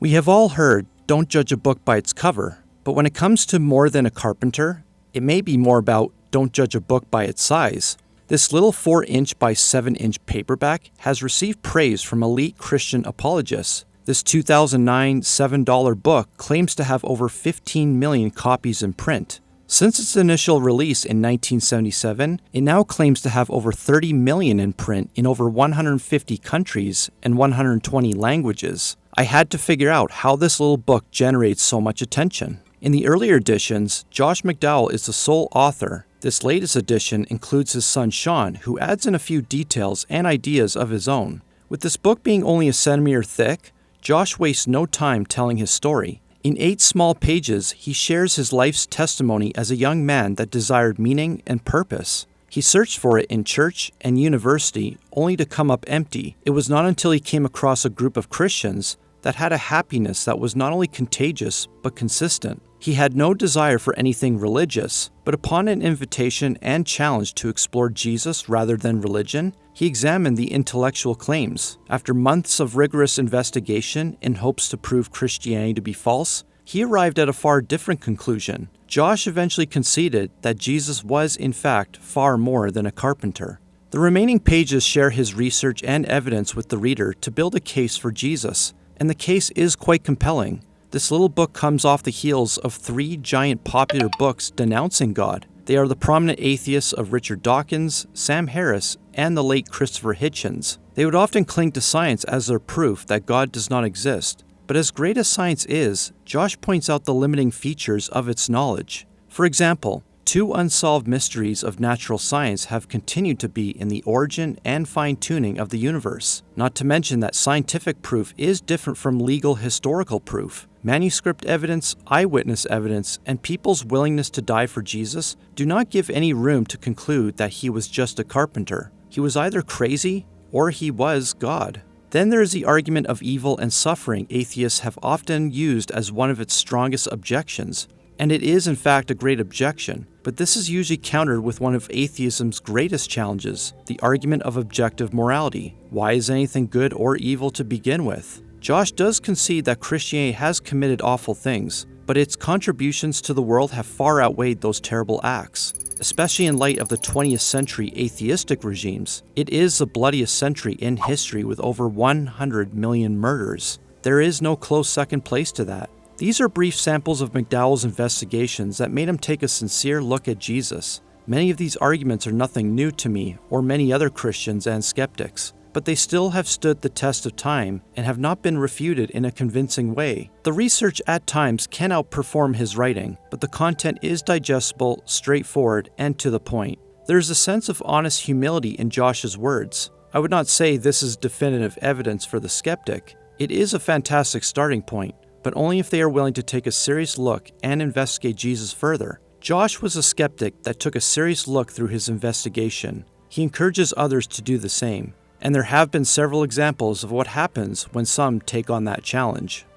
We have all heard, don't judge a book by its cover, but when it comes to more than a carpenter, it may be more about don't judge a book by its size. This little 4-inch by 7-inch paperback has received praise from elite Christian apologists. This 2009 $7 book claims to have over 15 million copies in print. Since its initial release in 1977, it now claims to have over 30 million in print in over 150 countries and 120 languages. I had to figure out how this little book generates so much attention. In the earlier editions, Josh McDowell is the sole author. This latest edition includes his son Sean, who adds in a few details and ideas of his own. With this book being only a centimeter thick, Josh wastes no time telling his story. In 8 small pages, he shares his life's testimony as a young man that desired meaning and purpose. He searched for it in church and university, only to come up empty. It was not until he came across a group of Christians that had a happiness that was not only contagious, but consistent. He had no desire for anything religious, but upon an invitation and challenge to explore Jesus rather than religion, he examined the intellectual claims. After months of rigorous investigation in hopes to prove Christianity to be false, he arrived at a far different conclusion. Josh eventually conceded that Jesus was, in fact, far more than a carpenter. The remaining pages share his research and evidence with the reader to build a case for Jesus, and the case is quite compelling. This little book comes off the heels of 3 giant popular books denouncing God. They are the prominent atheists of Richard Dawkins, Sam Harris, and the late Christopher Hitchens. They would often cling to science as their proof that God does not exist. But as great as science is, Josh points out the limiting features of its knowledge. For example, 2 unsolved mysteries of natural science have continued to be in the origin and fine-tuning of the universe. Not to mention that scientific proof is different from legal historical proof. Manuscript evidence, eyewitness evidence, and people's willingness to die for Jesus do not give any room to conclude that he was just a carpenter. He was either crazy or he was God. Then there is the argument of evil and suffering atheists have often used as one of its strongest objections. And it is in fact a great objection, but this is usually countered with one of atheism's greatest challenges, the argument of objective morality. Why is anything good or evil to begin with? Josh does concede that Christianity has committed awful things, but its contributions to the world have far outweighed those terrible acts, especially in light of the 20th century atheistic regimes. It is the bloodiest century in history with over 100 million murders. There is no close second place to that. These are brief samples of McDowell's investigations that made him take a sincere look at Jesus. Many of these arguments are nothing new to me or many other Christians and skeptics, but they still have stood the test of time and have not been refuted in a convincing way. The research at times can outperform his writing, but the content is digestible, straightforward, and to the point. There is a sense of honest humility in Josh's words. I would not say this is definitive evidence for the skeptic. It is a fantastic starting point, but only if they are willing to take a serious look and investigate Jesus further. Josh was a skeptic that took a serious look through his investigation. He encourages others to do the same, and there have been several examples of what happens when some take on that challenge.